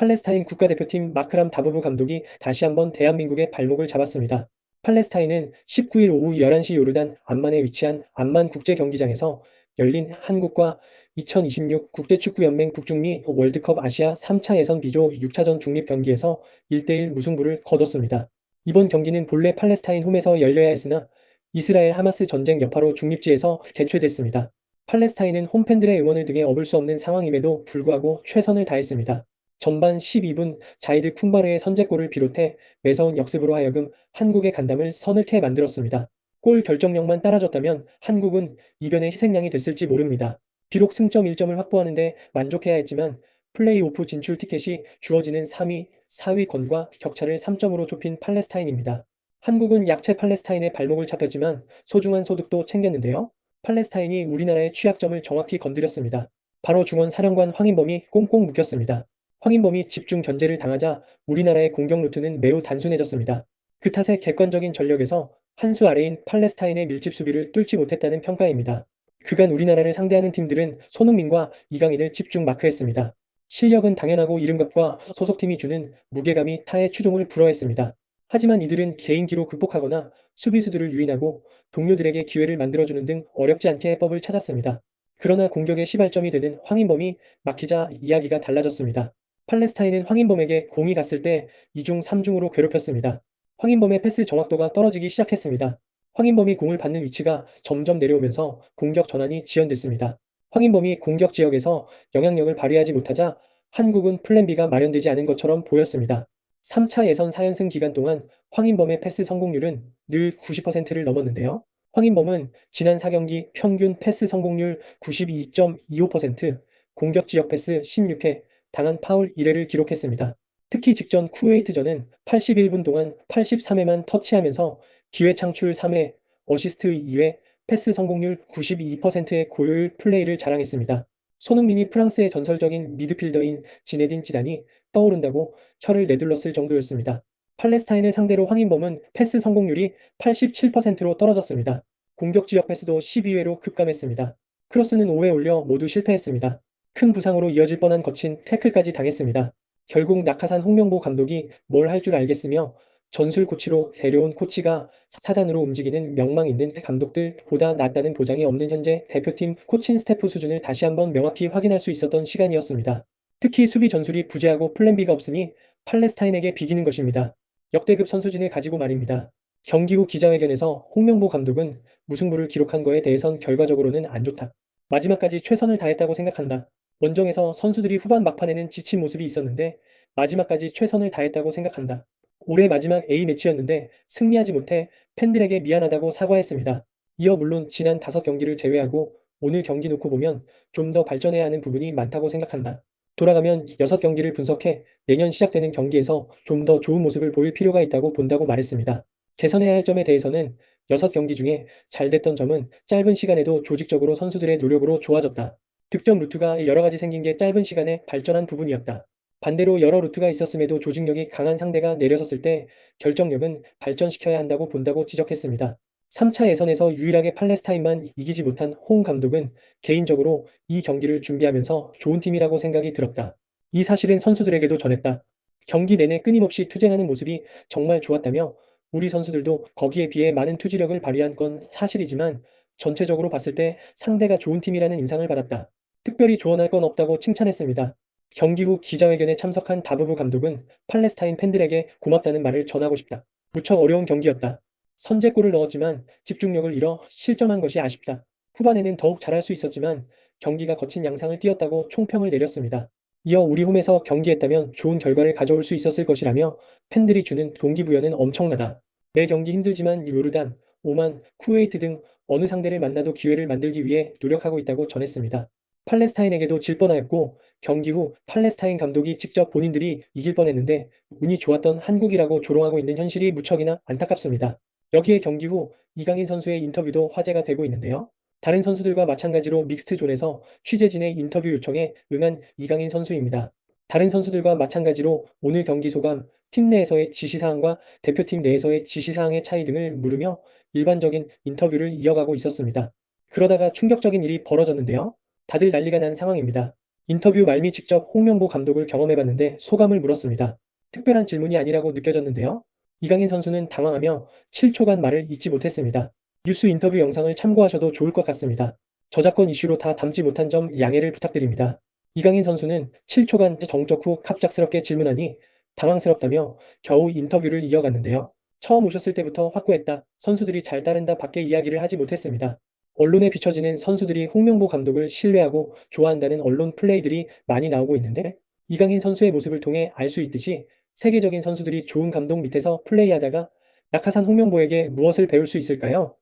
팔레스타인 국가대표팀 마크람 다부브 감독이 다시 한번 대한민국의 발목을 잡았습니다. 팔레스타인은 19일 오후 11시 요르단 암만에 위치한 암만 국제경기장에서 열린 한국과 2026 국제축구연맹 북중미 월드컵 아시아 3차 예선 B조 6차전 중립 경기에서 1대1 무승부를 거뒀습니다. 이번 경기는 본래 팔레스타인 홈에서 열려야 했으나 이스라엘 하마스 전쟁 여파로 중립지에서 개최됐습니다. 팔레스타인은 홈팬들의 응원을 등에 업을 수 없는 상황임에도 불구하고 최선을 다했습니다. 전반 12분 자이드 쿤바르의 선제골을 비롯해 매서운 역습으로 하여금 한국의 간담을 서늘케 만들었습니다. 골 결정력만 따라줬다면 한국은 이변의 희생양이 됐을지 모릅니다. 비록 승점 1점을 확보하는 데 만족해야 했지만 플레이오프 진출 티켓이 주어지는 3위, 4위권과 격차를 3점으로 좁힌 팔레스타인입니다. 한국은 약체 팔레스타인의 발목을 잡혔지만 소중한 소득도 챙겼는데요. 팔레스타인이 우리나라의 취약점을 정확히 건드렸습니다. 바로 중원 사령관 황인범이 꽁꽁 묶였습니다. 황인범이 집중 견제를 당하자 우리나라의 공격 루트는 매우 단순해졌습니다. 그 탓에 객관적인 전력에서 한 수 아래인 팔레스타인의 밀집 수비를 뚫지 못했다는 평가입니다. 그간 우리나라를 상대하는 팀들은 손흥민과 이강인을 집중 마크했습니다. 실력은 당연하고 이름값과 소속팀이 주는 무게감이 타의 추종을 불허했습니다. 하지만 이들은 개인기로 극복하거나 수비수들을 유인하고 동료들에게 기회를 만들어주는 등 어렵지 않게 해법을 찾았습니다. 그러나 공격의 시발점이 되는 황인범이 막히자 이야기가 달라졌습니다. 팔레스타인은 황인범에게 공이 갔을 때 2중 3중으로 괴롭혔습니다. 황인범의 패스 정확도가 떨어지기 시작했습니다. 황인범이 공을 받는 위치가 점점 내려오면서 공격 전환이 지연됐습니다. 황인범이 공격 지역에서 영향력을 발휘하지 못하자 한국은 플랜 B가 마련되지 않은 것처럼 보였습니다. 3차 예선 4연승 기간 동안 황인범의 패스 성공률은 늘 90%를 넘었는데요. 황인범은 지난 4경기 평균 패스 성공률 92.25%, 공격 지역 패스 16회, 당한 파울 1회를 기록했습니다. 특히 직전 쿠웨이트전은 81분 동안 83회만 터치하면서 기회 창출 3회, 어시스트 2회, 패스 성공률 92%의 고효율 플레이를 자랑했습니다. 손흥민이 프랑스의 전설적인 미드필더인 지네딘 지단이 떠오른다고 혀를 내둘렀을 정도였습니다. 팔레스타인을 상대로 황인범은 패스 성공률이 87%로 떨어졌습니다. 공격 지역 패스도 12회로 급감했습니다. 크로스는 5회 올려 모두 실패했습니다. 큰 부상으로 이어질 뻔한 거친 태클까지 당했습니다. 결국 낙하산 홍명보 감독이 뭘 할 줄 알겠으며 전술 코치로 데려온 코치가 사단으로 움직이는 명망 있는 감독들보다 낫다는 보장이 없는 현재 대표팀 코칭 스태프 수준을 다시 한번 명확히 확인할 수 있었던 시간이었습니다. 특히 수비 전술이 부재하고 플랜 B가 없으니 팔레스타인에게 비기는 것입니다. 역대급 선수진을 가지고 말입니다. 경기 후 기자회견에서 홍명보 감독은 무승부를 기록한 거에 대해선 결과적으로는 안 좋다. 마지막까지 최선을 다했다고 생각한다. 원정에서 선수들이 후반 막판에는 지친 모습이 있었는데 마지막까지 최선을 다했다고 생각한다. 올해 마지막 A매치였는데 승리하지 못해 팬들에게 미안하다고 사과했습니다. 이어 물론 지난 5경기를 제외하고 오늘 경기 놓고 보면 좀 더 발전해야 하는 부분이 많다고 생각한다. 돌아가면 6경기를 분석해 내년 시작되는 경기에서 좀 더 좋은 모습을 보일 필요가 있다고 본다고 말했습니다. 개선해야 할 점에 대해서는 6경기 중에 잘 됐던 점은 짧은 시간에도 조직적으로 선수들의 노력으로 좋아졌다. 득점 루트가 여러 가지 생긴 게 짧은 시간에 발전한 부분이었다. 반대로 여러 루트가 있었음에도 조직력이 강한 상대가 내려섰을 때 결정력은 발전시켜야 한다고 본다고 지적했습니다. 3차 예선에서 유일하게 팔레스타인만 이기지 못한 홍 감독은 개인적으로 이 경기를 준비하면서 좋은 팀이라고 생각이 들었다. 이 사실은 선수들에게도 전했다. 경기 내내 끊임없이 투쟁하는 모습이 정말 좋았다며 우리 선수들도 거기에 비해 많은 투지력을 발휘한 건 사실이지만 전체적으로 봤을 때 상대가 좋은 팀이라는 인상을 받았다. 특별히 조언할 건 없다고 칭찬했습니다. 경기 후 기자회견에 참석한 다부브 감독은 팔레스타인 팬들에게 고맙다는 말을 전하고 싶다. 무척 어려운 경기였다. 선제골을 넣었지만 집중력을 잃어 실점한 것이 아쉽다. 후반에는 더욱 잘할 수 있었지만 경기가 거친 양상을 띄었다고 총평을 내렸습니다. 이어 우리 홈에서 경기했다면 좋은 결과를 가져올 수 있었을 것이라며 팬들이 주는 동기부여는 엄청나다. 매 경기 힘들지만 요르단, 오만, 쿠웨이트 등 어느 상대를 만나도 기회를 만들기 위해 노력하고 있다고 전했습니다. 팔레스타인에게도 질 뻔하였고 경기 후 팔레스타인 감독이 직접 본인들이 이길 뻔했는데 운이 좋았던 한국이라고 조롱하고 있는 현실이 무척이나 안타깝습니다. 여기에 경기 후 이강인 선수의 인터뷰도 화제가 되고 있는데요. 다른 선수들과 마찬가지로 믹스트 존에서 취재진의 인터뷰 요청에 응한 이강인 선수입니다. 다른 선수들과 마찬가지로 오늘 경기 소감, 팀 내에서의 지시사항과 대표팀 내에서의 지시사항의 차이 등을 물으며 일반적인 인터뷰를 이어가고 있었습니다. 그러다가 충격적인 일이 벌어졌는데요. 다들 난리가 난 상황입니다. 인터뷰 말미 직접 홍명보 감독을 경험해봤는데 소감을 물었습니다. 특별한 질문이 아니라고 느껴졌는데요. 이강인 선수는 당황하며 7초간 말을 잇지 못했습니다. 뉴스 인터뷰 영상을 참고하셔도 좋을 것 같습니다. 저작권 이슈로 다 담지 못한 점 양해를 부탁드립니다. 이강인 선수는 7초간 정적 후 갑작스럽게 질문하니 당황스럽다며 겨우 인터뷰를 이어갔는데요. 처음 오셨을 때부터 확고했다. 선수들이 잘 따른다 밖에 이야기를 하지 못했습니다. 언론에 비춰지는 선수들이 홍명보 감독을 신뢰하고 좋아한다는 언론 플레이들이 많이 나오고 있는데 이강인 선수의 모습을 통해 알 수 있듯이 세계적인 선수들이 좋은 감독 밑에서 플레이하다가 낙하산 홍명보에게 무엇을 배울 수 있을까요?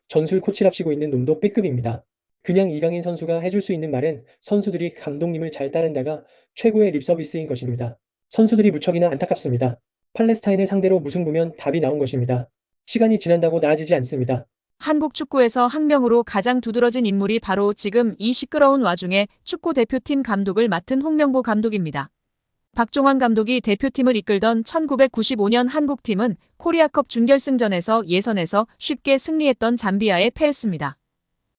전술 코치랍시고 있는 놈도 B급입니다. 그냥 이강인 선수가 해줄 수 있는 말은 선수들이 감독님을 잘 따른다가 최고의 립서비스인 것입니다. 선수들이 무척이나 안타깝습니다. 팔레스타인을 상대로 무승부면 답이 나온 것입니다. 시간이 지난다고 나아지지 않습니다. 한국 축구에서 학명으로 가장 두드러진 인물이 바로 지금 이 시끄러운 와중에 축구 대표팀 감독을 맡은 홍명보 감독입니다. 박종환 감독이 대표팀을 이끌던 1995년 한국팀은 코리아컵 준결승전에서 예선에서 쉽게 승리했던 잠비아에 패했습니다.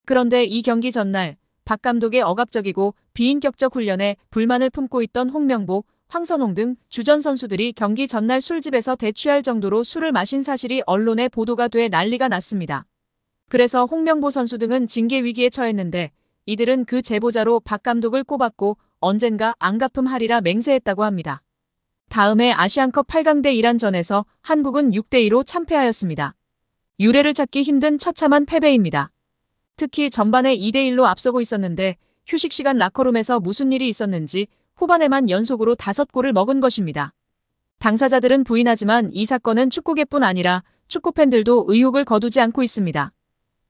그런데 이 경기 전날 박 감독의 억압적이고 비인격적 훈련에 불만을 품고 있던 홍명보, 황선홍 등 주전 선수들이 경기 전날 술집에서 대취할 정도로 술을 마신 사실이 언론에 보도가 돼 난리가 났습니다. 그래서 홍명보 선수 등은 징계 위기에 처했는데 이들은 그 제보자로 박 감독을 꼽았고 언젠가 안 갚음하리라 맹세했다고 합니다. 다음해 아시안컵 8강대 이란전에서 한국은 6대2로 참패하였습니다. 유례를 찾기 힘든 처참한 패배입니다. 특히 전반에 2대1로 앞서고 있었는데 휴식 시간 라커룸에서 무슨 일이 있었는지 후반에만 연속으로 5골을 먹은 것입니다. 당사자들은 부인하지만 이 사건은 축구계뿐 아니라 축구팬들도 의혹을 거두지 않고 있습니다.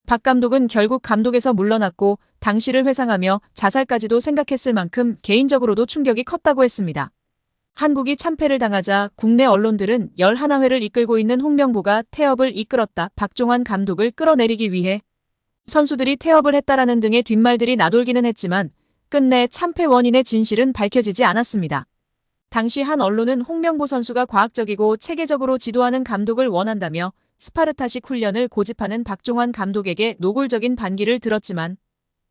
박 감독은 결국 감독에서 물러났고 당시를 회상하며 자살까지도 생각했을 만큼 개인적으로도 충격이 컸다고 했습니다. 한국이 참패를 당하자 국내 언론들은 11회를 이끌고 있는 홍명보가 태업을 이끌었다. 박종환 감독을 끌어내리기 위해 선수들이 태업을 했다라는 등의 뒷말들이 나돌기는 했지만 끝내 참패 원인의 진실은 밝혀지지 않았습니다. 당시 한 언론은 홍명보 선수가 과학적이고 체계적으로 지도하는 감독을 원한다며 스파르타식 훈련을 고집하는 박종환 감독에게 노골적인 반기를 들었지만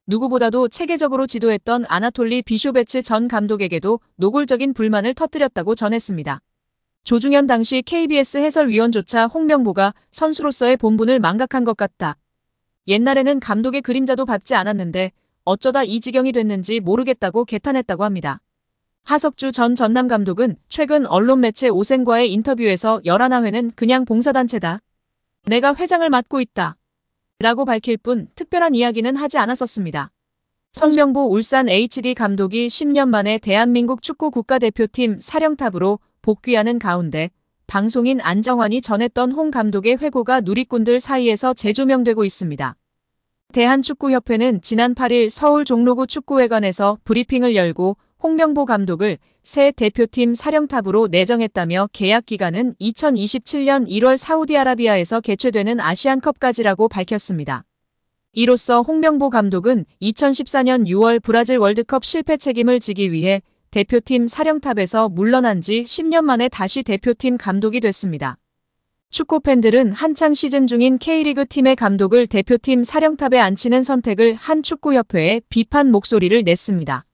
누구보다도 체계적으로 지도했던 아나톨리 비쇼베츠 전 감독에게도 노골적인 불만을 터뜨렸다고 전했습니다. 조중현 당시 KBS 해설위원조차 홍명보가 선수로서의 본분을 망각한 것 같다. 옛날에는 감독의 그림자도 밟지 않았는데 어쩌다 이 지경이 됐는지 모르겠다고 개탄했다고 합니다. 하석주 전 전남 감독은 최근 언론 매체 오센과의 인터뷰에서 11회는 그냥 봉사단체다. 내가 회장을 맡고 있다. 라고 밝힐 뿐 특별한 이야기는 하지 않았었습니다. 성명보 울산 HD 감독이 10년 만에 대한민국 축구 국가대표팀 사령탑으로 복귀하는 가운데 방송인 안정환이 전했던 홍 감독의 회고가 누리꾼들 사이에서 재조명되고 있습니다. 대한축구협회는 지난 8일 서울 종로구 축구회관에서 브리핑을 열고 홍명보 감독을 새 대표팀 사령탑으로 내정했다며 계약 기간은 2027년 1월 사우디아라비아에서 개최되는 아시안컵까지라고 밝혔습니다. 이로써 홍명보 감독은 2014년 6월 브라질 월드컵 실패 책임을 지기 위해 대표팀 사령탑에서 물러난 지 10년 만에 다시 대표팀 감독이 됐습니다. 축구팬들은 한창 시즌 중인 K리그 팀의 감독을 대표팀 사령탑에 앉히는 선택을 한 축구협회에 비판 목소리를 냈습니다.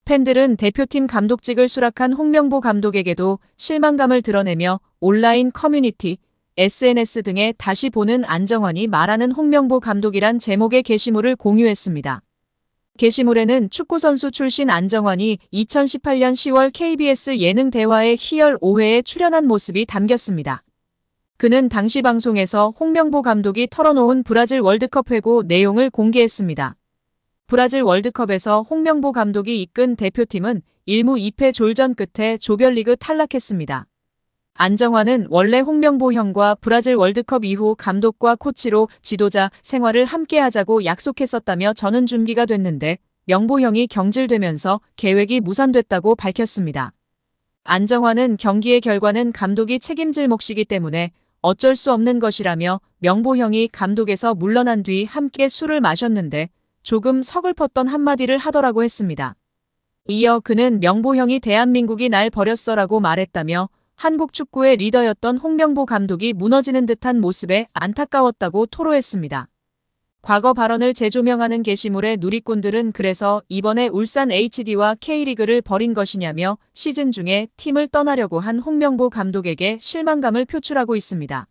팬들은 대표팀 감독직을 수락한 홍명보 감독에게도 실망감을 드러내며 온라인 커뮤니티, SNS 등에 다시 보는 안정환이 말하는 홍명보 감독이란 제목의 게시물을 공유했습니다. 게시물에는 축구선수 출신 안정환이 2018년 10월 KBS 예능 대화의 희열 5회에 출연한 모습이 담겼습니다. 그는 당시 방송에서 홍명보 감독이 털어놓은 브라질 월드컵 회고 내용을 공개했습니다. 브라질 월드컵에서 홍명보 감독이 이끈 대표팀은 1무 2패 졸전 끝에 조별리그 탈락했습니다. 안정환은 원래 홍명보 형과 브라질 월드컵 이후 감독과 코치로 지도자 생활을 함께하자고 약속했었다며 저는 준비가 됐는데 명보 형이 경질되면서 계획이 무산됐다고 밝혔습니다. 안정환은 경기의 결과는 감독이 책임질 몫이기 때문에 어쩔 수 없는 것이라며 명보 형이 감독에서 물러난 뒤 함께 술을 마셨는데 조금 서글펐던 한마디를 하더라고 했습니다. 이어 그는 명보 형이 대한민국이 날 버렸어라고 말했다며 한국 축구의 리더였던 홍명보 감독이 무너지는 듯한 모습에 안타까웠다고 토로했습니다. 과거 발언을 재조명하는 게시물에 누리꾼들은 그래서 이번에 울산 HD와 K리그를 버린 것이냐며 시즌 중에 팀을 떠나려고 한 홍명보 감독에게 실망감을 표출하고 있습니다.